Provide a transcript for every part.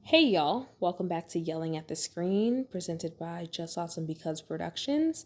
Hey y'all, welcome back to Yelling at the Screen, presented by Just Awesome Because Productions.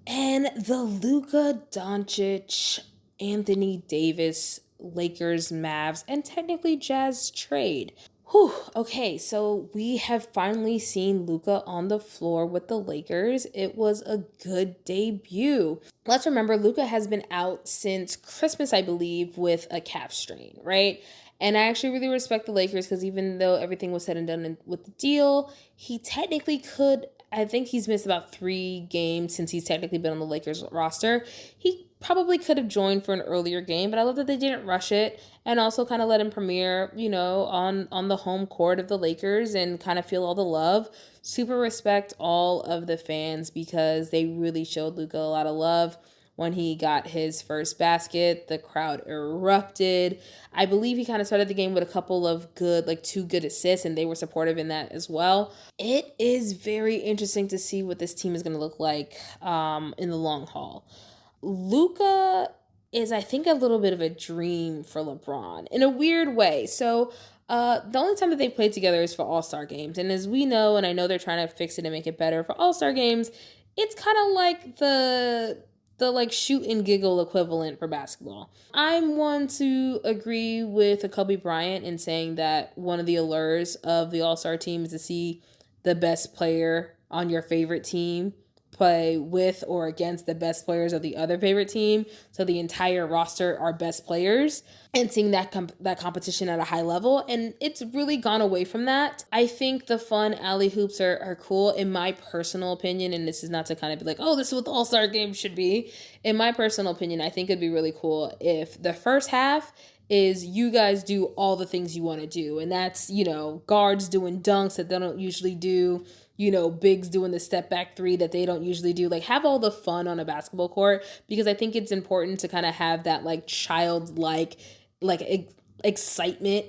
And the Luka Doncic, Anthony Davis, Lakers, Mavs, and technically Jazz trade. Whew, okay, so we have finally seen Luka on the floor with the Lakers. It was a good debut. Let's remember, Luka has been out since Christmas, I believe, with a calf strain, right? And I actually really respect the Lakers because even though everything was said and done with the deal, he technically could. I think he's missed about 3 games since he's technically been on the Lakers roster. He probably could have joined for an earlier game, but I love that they didn't rush it and also kind of let him premiere, on the home court of the Lakers and kind of feel all the love. Super respect all of the fans because they really showed Luka a lot of love. When he got his first basket, the crowd erupted. I believe he kind of started the game with a couple of good, like 2 good assists, and they were supportive in that as well. It is very interesting to see what this team is going to look like in the long haul. Luka is, I think, a little bit of a dream for LeBron in a weird way. So, the only time that they played together is for All-Star games. And as we know, and I know they're trying to fix it and make it better for All-Star games, it's kind of like the like shoot and giggle equivalent for basketball. I'm one to agree with Kobe Bryant in saying that one of the allures of the All-Star team is to see the best player on your favorite team play with or against the best players of the other favorite team, so the entire roster are best players, and seeing that that competition at a high level. And it's really gone away from that. I think the fun alley hoops are cool in my personal opinion, and this is not to kind of be like, oh, this is what the All-Star game should be. In my personal opinion, I think it'd be really cool if the first half is you guys do all the things you want to do, and that's, guards doing dunks that they don't usually do, bigs doing the step back 3 that they don't usually do. Like, have all the fun on a basketball court, because I think it's important to kind of have that like childlike, excitement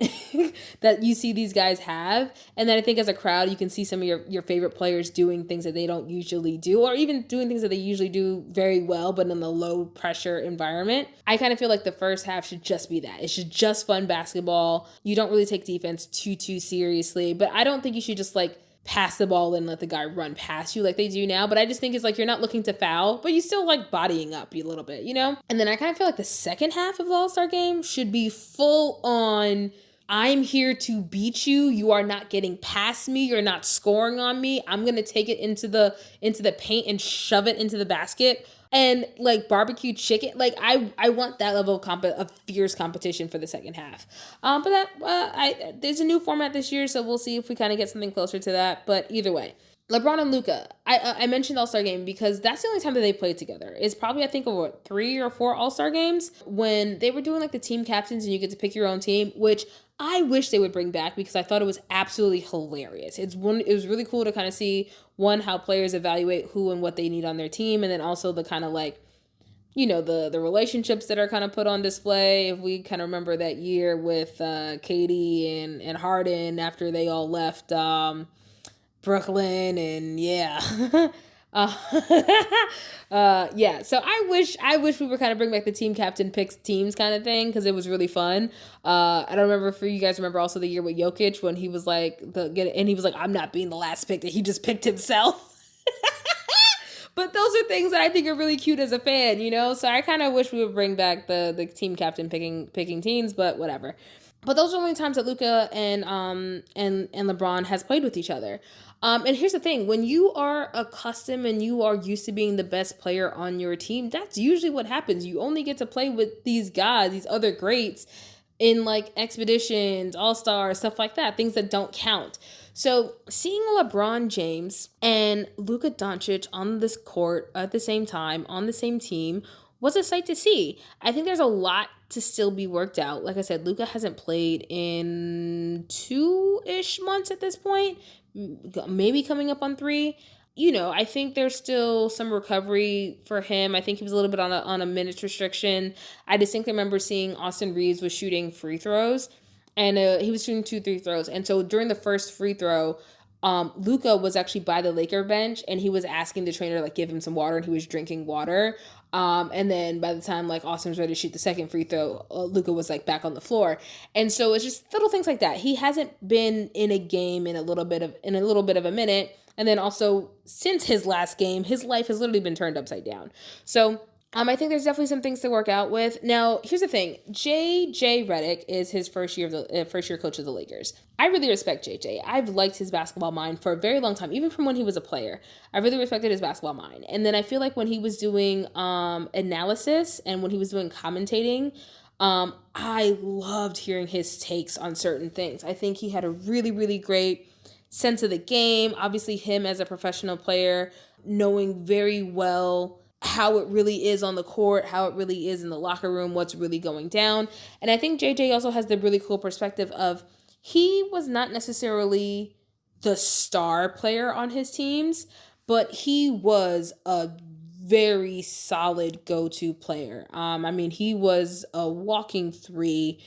that you see these guys have. And then I think as a crowd, you can see some of your favorite players doing things that they don't usually do, or even doing things that they usually do very well, but in a low pressure environment. I kind of feel like the first half should just be that. It should just fun basketball. You don't really take defense too seriously, but I don't think you should just like pass the ball and let the guy run past you like they do now. But I just think it's like you're not looking to foul, but you still like bodying up a little bit, And then I kind of feel like the second half of the All-Star game should be full on, I'm here to beat you. You are not getting past me. You're not scoring on me. I'm going to take it into the paint and shove it into the basket. And like barbecue chicken, like I want that level of fierce competition for the second half. There's a new format this year, so we'll see if we kind of get something closer to that. But either way, LeBron and Luka. I mentioned All-Star game because that's the only time that they played together. It's probably, I think, over 3 or 4 All-Star games when they were doing like the team captains and you get to pick your own team, which I wish they would bring back because I thought it was absolutely hilarious. It was really cool to kind of see, one, how players evaluate who and what they need on their team, and then also the kind of like, the relationships that are kind of put on display. If we kind of remember that year with Katie and Harden after they all left Brooklyn, and yeah. Yeah, so I wish we were kind of bring back the team captain picks teams kind of thing, because it was really fun. I don't remember if you guys remember also the year with Jokic when he was like he was like, I'm not being the last pick, that he just picked himself. But those are things that I think are really cute as a fan, So I kind of wish we would bring back the team captain picking teams, but whatever. But those are the only times that Luka and LeBron has played with each other. And here's the thing: when you are accustomed and you are used to being the best player on your team, that's usually what happens. You only get to play with these guys, these other greats, in like expeditions, all-stars, stuff like that, things that don't count. So seeing LeBron James and Luka Doncic on this court at the same time, on the same team, was a sight to see. I think there's a lot to still be worked out. Like I said, Luka hasn't played in 2-ish months at this point, maybe coming up on 3. I think there's still some recovery for him. I think he was a little bit on a minutes restriction. I distinctly remember seeing Austin Reeves was shooting free throws, and he was shooting 2 free throws. And so during the first free throw, Luka was actually by the Laker bench, and he was asking the trainer like give him some water, and he was drinking water. And then by the time like Austin was ready to shoot the second free throw, Luka was like back on the floor. And so it's just little things like that. He hasn't been in a game in a little bit of a minute. And then also since his last game, his life has literally been turned upside down. So I think there's definitely some things to work out with. Now, here's the thing: JJ Redick is his first year coach of the Lakers. I really respect JJ. I've liked his basketball mind for a very long time, even from when he was a player. I really respected his basketball mind. And then I feel like when he was doing analysis and when he was doing commentating, I loved hearing his takes on certain things. I think he had a really, really great sense of the game. Obviously, him as a professional player, knowing very well how it really is on the court, how it really is in the locker room, what's really going down. And I think JJ also has the really cool perspective of he was not necessarily the star player on his teams, but he was a very solid go-to player. He was a walking three.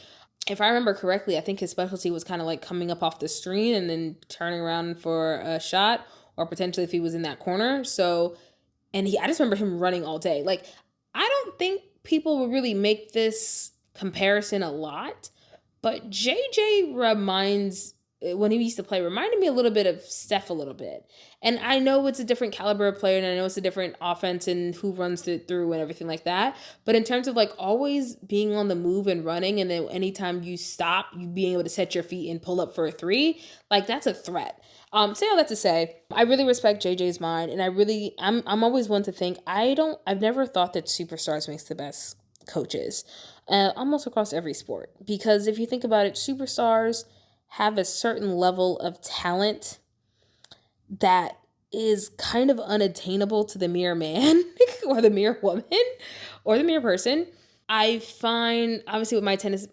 If I remember correctly, I think his specialty was kind of like coming up off the screen and then turning around for a shot, or potentially if he was in that corner. So I just remember him running all day. Like, I don't think people would really make this comparison a lot, but JJ when he used to play, reminded me a little bit of Steph a little bit. And I know it's a different caliber of player, and I know it's a different offense and who runs it through and everything like that. But in terms of like always being on the move and running, and then anytime you stop, you being able to set your feet and pull up for a three, like that's a threat. Say all that to say, I really respect JJ's mind, and I'm always one to think I've never thought that superstars makes the best coaches, almost across every sport. Because if you think about it, superstars have a certain level of talent that is kind of unattainable to the mere man or the mere woman or the mere person. I find, obviously with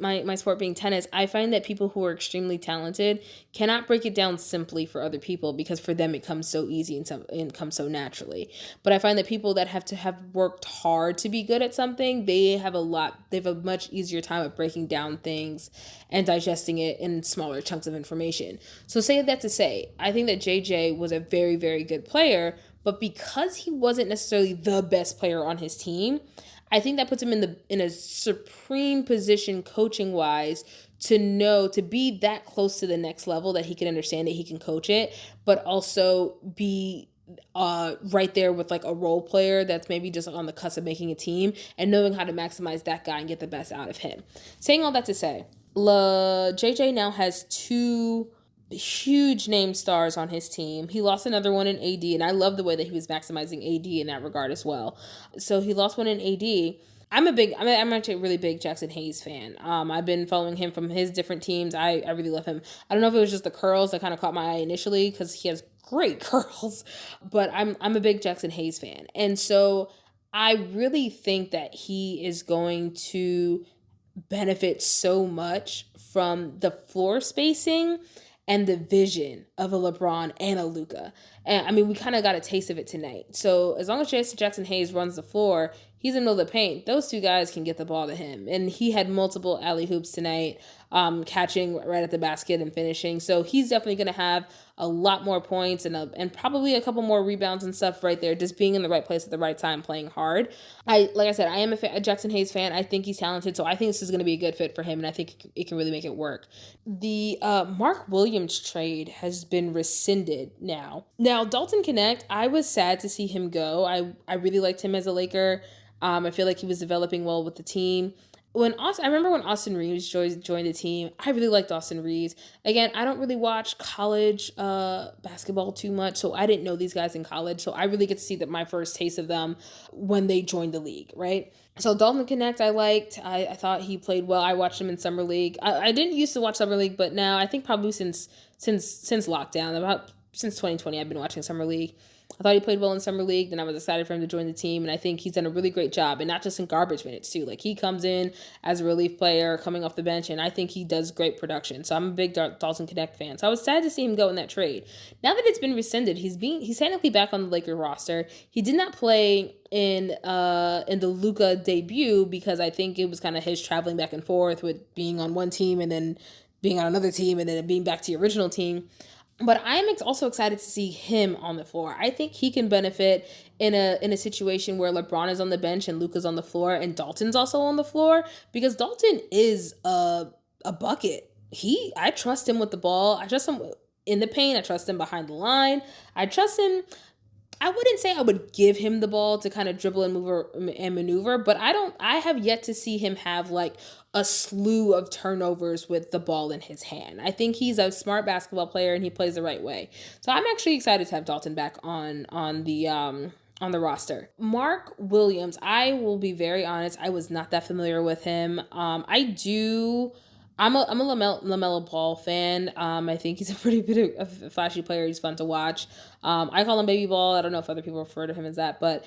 my sport being tennis, I find that people who are extremely talented cannot break it down simply for other people, because for them it comes so easy and comes so naturally. But I find that people that have worked hard to be good at something, they have a much easier time of breaking down things and digesting it in smaller chunks of information. So say that to say, I think that JJ was a very, very good player, but because he wasn't necessarily the best player on his team, I think that puts him in a supreme position coaching wise to be that close to the next level that he can understand that he can coach it, but also be right there with like a role player that's maybe just on the cusp of making a team, and knowing how to maximize that guy and get the best out of him. Saying all that to say, JJ now has two huge name stars on his team. He lost another one in AD, and I love the way that he was maximizing AD in that regard as well. So he lost one in AD. I'm actually a really big Jackson Hayes fan. I've been following him from his different teams. I really love him. I don't know if it was just the curls that kind of caught my eye initially, because he has great curls, but I'm a big Jackson Hayes fan. And so I really think that he is going to benefit so much from the floor spacing and the vision of a LeBron and a Luka. And we kind of got a taste of it tonight. So as long as Jackson Hayes runs the floor, he's in the middle of the paint, those two guys can get the ball to him. And he had multiple alley hoops tonight, catching right at the basket and finishing. So he's definitely going to have a lot more points and probably a couple more rebounds and stuff right there, just being in the right place at the right time, playing hard. Like I said, I am a Jackson Hayes fan. I think he's talented, so I think this is going to be a good fit for him, and I think it can really make it work. The Mark Williams trade has been rescinded now. Now, Dalton Connect, I was sad to see him go. I really liked him as a Laker. I feel like he was developing well with the team. I remember when Austin Reeves joined the team, I really liked Austin Reeves. Again, I don't really watch college basketball too much, so I didn't know these guys in college. So I really get to see my first taste of them when they joined the league, right? So Dalton Connect, I liked. I thought he played well. I watched him in Summer League. I didn't used to watch Summer League, but now I think probably since lockdown, since 2020, I've been watching Summer League. I thought he played well in Summer League, then I was excited for him to join the team, and I think he's done a really great job, and not just in garbage minutes, too. Like, he comes in as a relief player, coming off the bench, and I think he does great production. So I'm a big Dalton Connect fan. So I was sad to see him go in that trade. Now that it's been rescinded, he's technically back on the Lakers roster. He did not play in the Luka debut, because I think it was kind of his traveling back and forth with being on one team and then being on another team and then being back to your original team. But I'm also excited to see him on the floor. I think he can benefit in a situation where LeBron is on the bench and Luka's on the floor and Dalton's also on the floor, because Dalton is a bucket. I trust him with the ball. I trust him in the paint. I trust him behind the line. I trust him. I wouldn't say I would give him the ball to kind of dribble and move and maneuver, but I have yet to see him have like a slew of turnovers with the ball in his hand. I think he's a smart basketball player and he plays the right way. So I'm actually excited to have Dalton back on the roster. Mark Williams, I will be very honest, I was not that familiar with him. I'm a LaMelo Ball fan. I think he's a pretty bit of a flashy player. He's fun to watch. I call him Baby Ball. I don't know if other people refer to him as that, but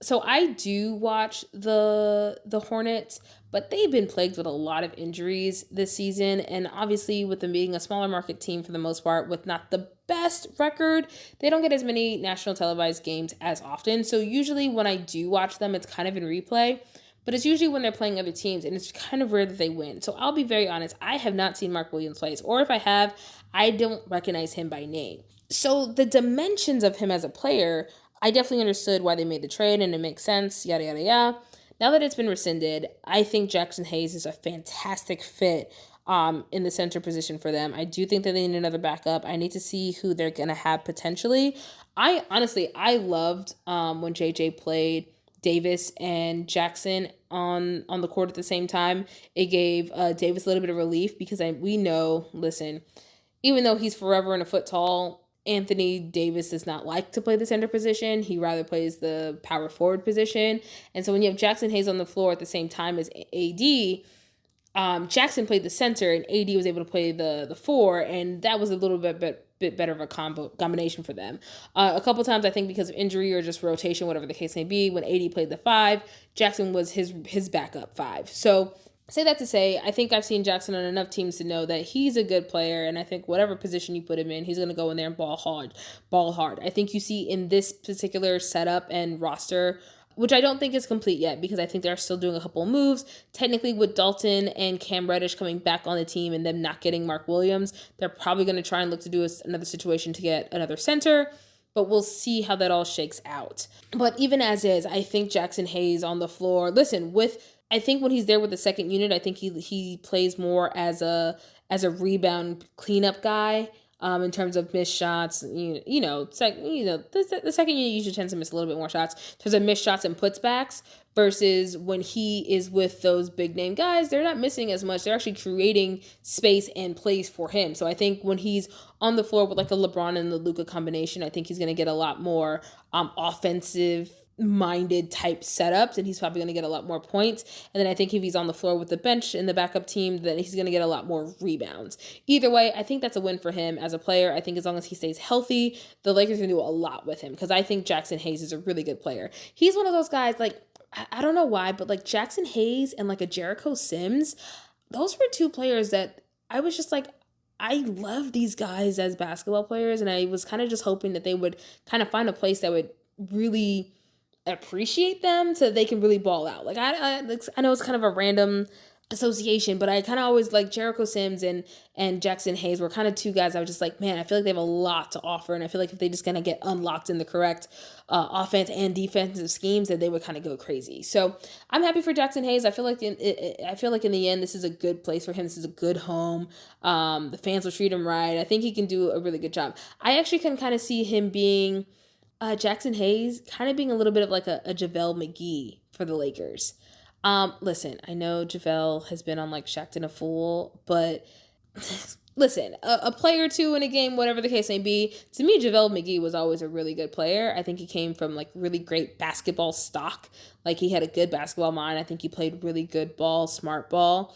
so I do watch the Hornets, but they've been plagued with a lot of injuries this season, and obviously with them being a smaller market team for the most part, with not the best record, they don't get as many national televised games as often. So usually when I do watch them, it's kind of in replay. But it's usually when they're playing other teams, and it's kind of rare that they win. So I'll be very honest, I have not seen Mark Williams play, or if I have, I don't recognize him by name. So the dimensions of him as a player, I definitely understood why they made the trade, and it makes sense, yada, yada, yada. Now that it's been rescinded, I think Jackson Hayes is a fantastic fit in the center position for them. I do think that they need another backup. I need to see who they're going to have potentially. I loved when JJ played Davis and Jackson on the court at the same time. It gave Davis a little bit of relief because we know, listen, even though he's forever and a foot tall, Anthony Davis does not like to play the center position. He rather plays the power forward position. And so when you have Jackson Hayes on the floor at the same time as AD, Jackson played the center and AD was able to play the four, and that was a little bit better of a combination for them. A couple times, I think because of injury or just rotation, whatever the case may be, when AD played the five, Jackson was his backup five. So say that to say, I think I've seen Jackson on enough teams to know that he's a good player, and I think whatever position you put him in, he's going to go in there and ball hard. I think you see in this particular setup and roster, which I don't think is complete yet because I think they're still doing a couple of moves. Technically, with Dalton and Cam Reddish coming back on the team and them not getting Mark Williams, they're probably going to try and look to do another situation to get another center, but we'll see how that all shakes out. But even as is, I think Jackson Hayes on the floor, listen, I think when he's there with the second unit, I think he plays more as a rebound cleanup guy. In terms of missed shots, the second unit usually tends to miss a little bit more shots. In terms of missed shots and putbacks versus when he is with those big name guys, they're not missing as much. They're actually creating space and plays for him. So I think when he's on the floor with like the LeBron and the Luka combination, I think he's going to get a lot more offensive minded type setups, and he's probably going to get a lot more points. And then I think if he's on the floor with the bench in the backup team, then he's going to get a lot more rebounds. Either way, I think that's a win for him as a player. I think as long as he stays healthy, the Lakers can do a lot with him because I think Jackson Hayes is a really good player. He's one of those guys, like, I don't know why, but like Jackson Hayes and like a Jericho Sims, those were two players that I was just like, I love these guys as basketball players, and I was kind of just hoping that they would kind of find a place that would really appreciate them so they can really ball out. Like I know it's kind of a random association, but I kind of always like Jericho Sims and Jackson Hayes were kind of two guys I was just like, man, I feel like they have a lot to offer, and I feel like if they just kind of get unlocked in the correct offense and defensive schemes, that they would kind of go crazy. So I'm happy for Jackson Hayes. I feel like in the end, this is a good place for him. This is a good home. The fans will treat him right. I think he can do a really good job. I actually can kind of see him being Jackson Hayes kind of being a little bit of like a JaVale McGee for the Lakers. Listen, I know JaVale has been on like Shaqtin' a Fool, but listen, a player or two in a game, whatever the case may be, to me, JaVale McGee was always a really good player. I think he came from like really great basketball stock. Like he had a good basketball mind. I think he played really good ball, smart ball.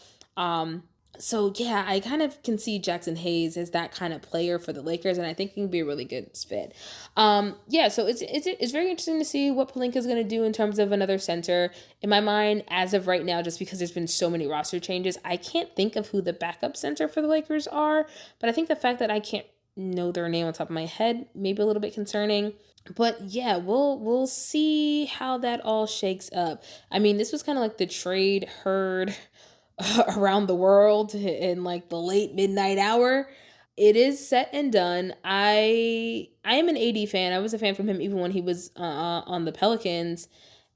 So yeah, I kind of can see Jackson Hayes as that kind of player for the Lakers, and I think he can be a really good fit. So it's very interesting to see what Pelinka's going to do in terms of another center. In my mind, as of right now, just because there's been so many roster changes, I can't think of who the backup center for the Lakers are. But I think the fact that I can't know their name on top of my head may be a little bit concerning. But yeah, we'll see how that all shakes up. I mean, this was kind of like the trade heard around the world in like the late midnight hour. it is set and done. I am an AD fan. I was a fan from him even when he was on the Pelicans,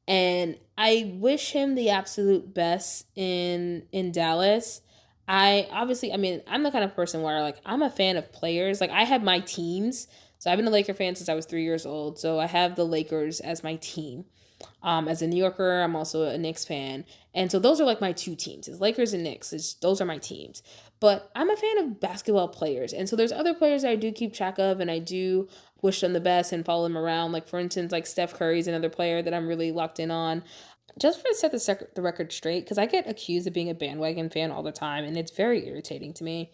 and I wish him the absolute best in Dallas. I mean, I'm the kind of person where like I'm a fan of players. Like I have my teams. So I've been a Laker fan since I was 3 years old. So I have the Lakers as my team. As a New Yorker, I'm also a Knicks fan. And so those are like my two teams. It's Lakers and Knicks. Those are my teams. But I'm a fan of basketball players. And so there's other players that I do keep track of and I do wish them the best and follow them around. Like for instance, like Steph Curry is another player that I'm really locked in on. Just for to set the record straight, because I get accused of being a bandwagon fan all the time and it's very irritating to me.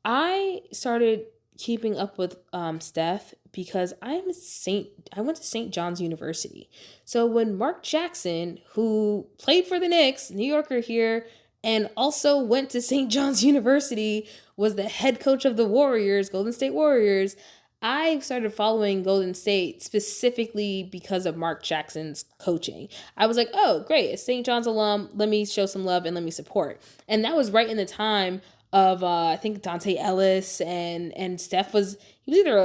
I started keeping up with Steph because I went to St. John's University. So when Mark Jackson, who played for the Knicks, New Yorker here, and also went to St. John's University, was the head coach of the Warriors, Golden State Warriors, I started following Golden State specifically because of Mark Jackson's coaching. I was like, oh, great, a St. John's alum. Let me show some love and let me support. And that was right in the time of I think Dante Ellis and Steph he was either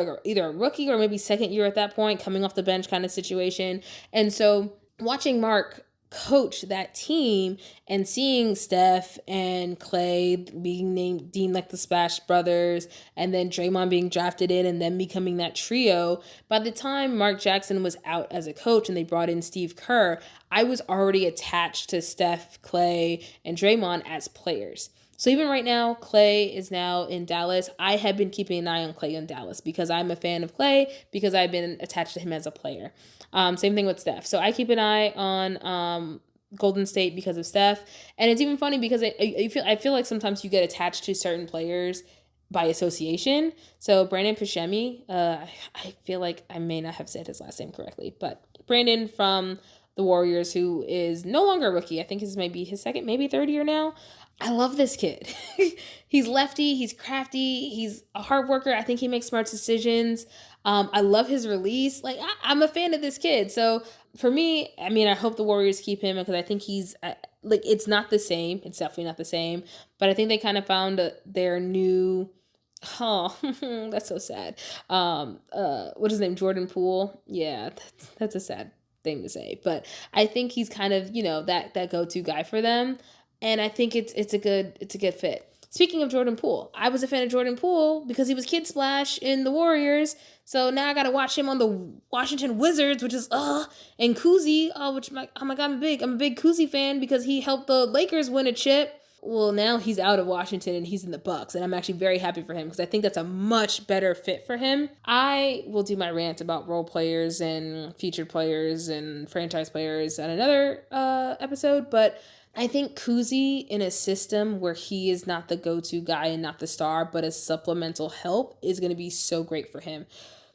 a rookie or maybe second year at that point, coming off the bench kind of situation. And so watching Mark coach that team and seeing Steph and Clay being deemed like the Splash Brothers and then Draymond being drafted in and then becoming that trio, by the time Mark Jackson was out as a coach and they brought in Steve Kerr, I was already attached to Steph, Clay, and Draymond as players. So even right now, Clay is now in Dallas. I have been keeping an eye on Clay in Dallas because I'm a fan of Clay because I've been attached to him as a player. Same thing with Steph. So I keep an eye on Golden State because of Steph. And it's even funny because I feel like sometimes you get attached to certain players by association. So Brandon Pichemi, I feel like I may not have said his last name correctly, but Brandon from the Warriors, who is no longer a rookie. I think this may be his second, maybe third year now. I love this kid. He's lefty. He's crafty. He's a hard worker. I think he makes smart decisions. I love his release. Like I'm a fan of this kid. So for me, I mean, I hope the Warriors keep him because I think he's like it's not the same. It's definitely not the same. But I think they kind of found their new. Oh, that's so sad. What's his name? Jordan Poole. Yeah, that's a sad thing to say. But I think he's kind of that go-to guy for them. And I think it's a good fit. Speaking of Jordan Poole, I was a fan of Jordan Poole because he was Kid Splash in the Warriors. So now I got to watch him on the Washington Wizards, which is and Kuzi, which oh my god, I'm a big Kuzi fan because he helped the Lakers win a chip. Well, now he's out of Washington and he's in the Bucks, and I'm actually very happy for him because I think that's a much better fit for him. I will do my rant about role players and featured players and franchise players at another episode, but I think Kuzi in a system where he is not the go-to guy and not the star, but a supplemental help is going to be so great for him.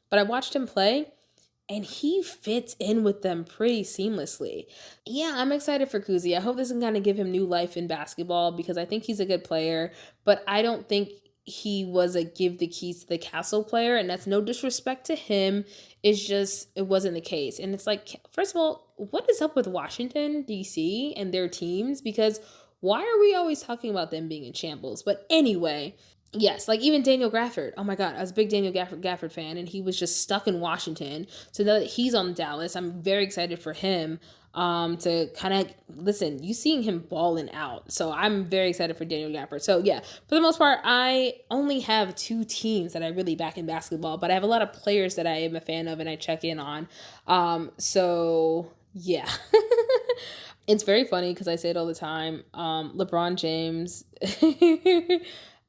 But I watched him play and he fits in with them pretty seamlessly. Yeah, I'm excited for Kuzi. I hope this can kind of give him new life in basketball because I think he's a good player, but I don't think he was a give the keys to the castle player, and that's no disrespect to him. It's just it wasn't the case. And it's like, first of all, what is up with Washington DC and their teams? Because why are we always talking about them being in shambles? But anyway, yes, like even Daniel Gafford. Oh my god, I was a big Daniel Gafford fan, and he was just stuck in Washington. So now that he's on Dallas, I'm very excited for him to kind of listen, you seeing him balling out. So I'm very excited for Daniel Gafford. So yeah, for the most part, I only have two teams that I really back in basketball, but I have a lot of players that I am a fan of and I check in on. So yeah. It's very funny because I say it all the time. LeBron James.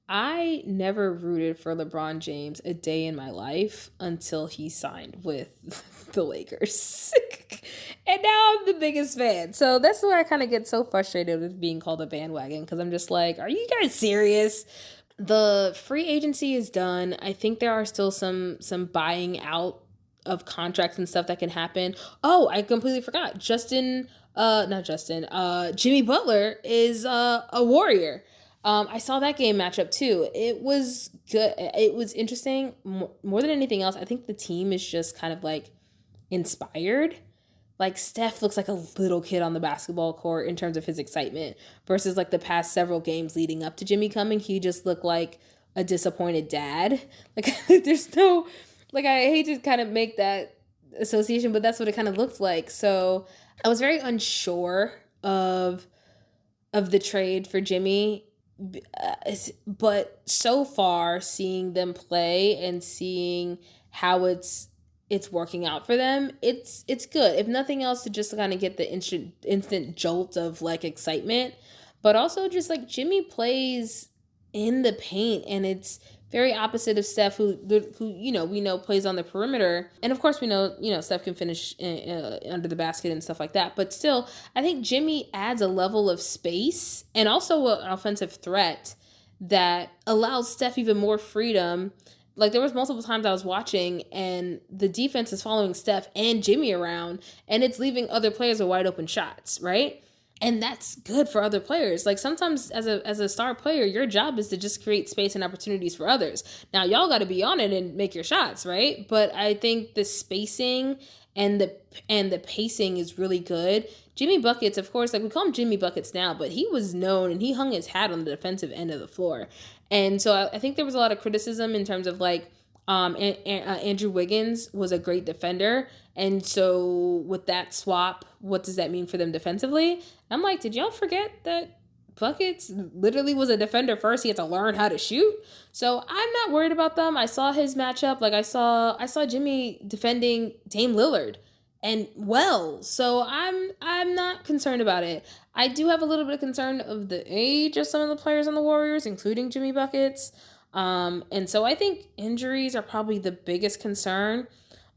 I never rooted for LeBron James a day in my life until he signed with the Lakers. And now I'm the biggest fan. So that's why I kind of get so frustrated with being called a bandwagon because I'm just like, are you guys serious? The free agency is done. I think there are still some buying out of contracts and stuff that can happen. Oh, I completely forgot. Jimmy Butler is a Warrior. I saw that game matchup too. It was good. It was interesting. More than anything else, I think the team is just kind of like inspired. Like Steph looks like a little kid on the basketball court in terms of his excitement versus like the past several games leading up to Jimmy coming. He just looked like a disappointed dad. Like there's no, like, I hate to kind of make that association, but that's what it kind of looked like. So I was very unsure of the trade for Jimmy. But so far, seeing them play and seeing how it's working out for them, it's good. If nothing else, to just kind of get the instant jolt of like excitement, but also just like Jimmy plays in the paint, and it's very opposite of Steph, who we know plays on the perimeter, and of course we know Steph can finish under the basket and stuff like that. But still, I think Jimmy adds a level of space and also an offensive threat that allows Steph even more freedom. Like, there was multiple times I was watching and the defense is following Steph and Jimmy around, and it's leaving other players with wide open shots, right? And that's good for other players. Like, sometimes as a star player, your job is to just create space and opportunities for others. Now, y'all got to be on it and make your shots, right? But I think the spacing and the pacing is really good. Jimmy Buckets, of course, like, we call him Jimmy Buckets now, but he was known and he hung his hat on the defensive end of the floor. And so I think there was a lot of criticism in terms of like, Andrew Wiggins was a great defender. And so with that swap, what does that mean for them defensively? I'm like, did y'all forget that Buckets literally was a defender first? He had to learn how to shoot. So I'm not worried about them. I saw his matchup. Like, I saw Jimmy defending Dame Lillard and well. So I'm not concerned about it. I do have a little bit of concern of the age of some of the players on the Warriors, including Jimmy Buckets. And so I think injuries are probably the biggest concern.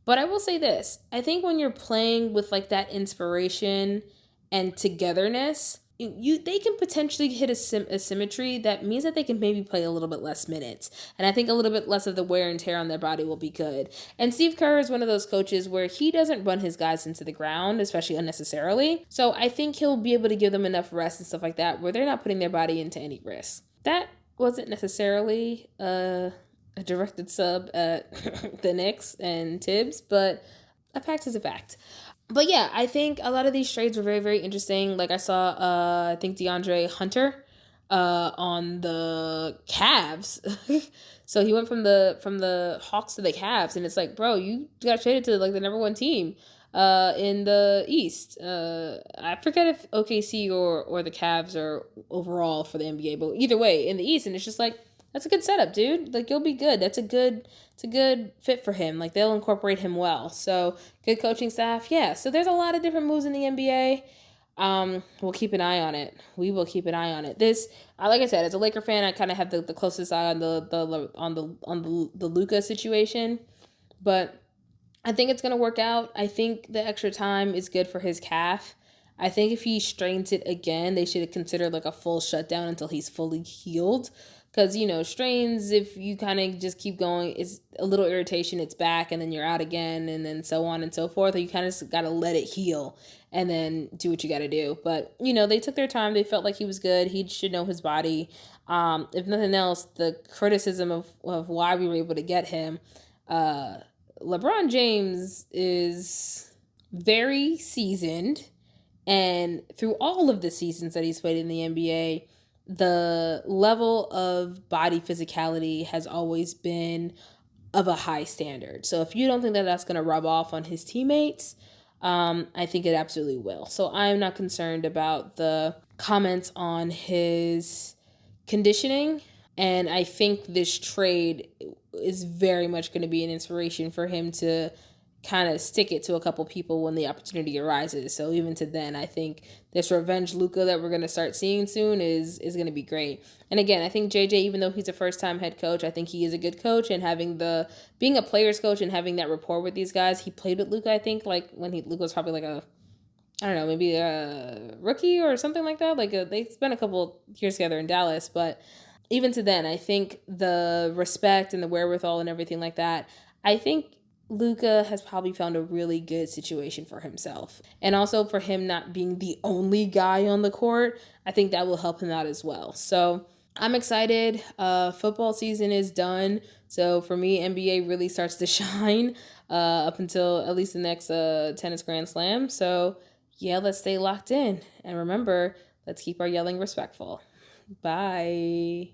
But I will say this. I think when you're playing with like that inspiration and togetherness, they can potentially hit a symmetry that means that they can maybe play a little bit less minutes. And I think a little bit less of the wear and tear on their body will be good. And Steve Kerr is one of those coaches where he doesn't run his guys into the ground, especially unnecessarily. So I think he'll be able to give them enough rest and stuff like that where they're not putting their body into any risk. That wasn't necessarily a directed sub at the Knicks and Tibbs, but a fact is a fact. But yeah, I think a lot of these trades were very, very interesting. Like, I saw, I think DeAndre Hunter on the Cavs. So he went from the Hawks to the Cavs, and it's like, bro, you got traded to like the number one team in the East. I forget if OKC or the Cavs are overall for the NBA, but either way, in the East, and it's just like, that's a good setup, dude. Like, you'll be good. It's a good fit for him. Like, they'll incorporate him well. So, good coaching staff. Yeah. So there's a lot of different moves in the NBA. We'll keep an eye on it. We will keep an eye on it. This, like I said, as a Laker fan, I kind of have the closest eye on the Luka situation, but I think it's gonna work out. I think the extra time is good for his calf. I think if he strains it again, they should consider like a full shutdown until he's fully healed. Because, strains, if you kind of just keep going, it's a little irritation, it's back, and then you're out again, and then so on and so forth. You kind of got to let it heal and then do what you got to do. But, they took their time. They felt like he was good. He should know his body. If nothing else, the criticism of why we were able to get him, LeBron James is very seasoned. And through all of the seasons that he's played in the NBA, the level of body physicality has always been of a high standard. So if you don't think that that's going to rub off on his teammates, I think it absolutely will. So I'm not concerned about the comments on his conditioning. And I think this trade is very much going to be an inspiration for him to kind of stick it to a couple people when the opportunity arises. So even to then, I think this revenge Luka that we're going to start seeing soon is going to be great. And again, I think JJ, even though he's a first-time head coach, I think he is a good coach, and being a player's coach and having that rapport with these guys. He played with Luka, I think, like when Luka was probably like maybe a rookie or something like that. Like they spent a couple years together in Dallas, but even to then, I think the respect and the wherewithal and everything like that, I think Luka has probably found a really good situation for himself. And also for him not being the only guy on the court, I think that will help him out as well. So I'm excited. Football season is done. So for me, NBA really starts to shine up until at least the next tennis Grand Slam. So yeah, let's stay locked in. And remember, let's keep our yelling respectful. Bye.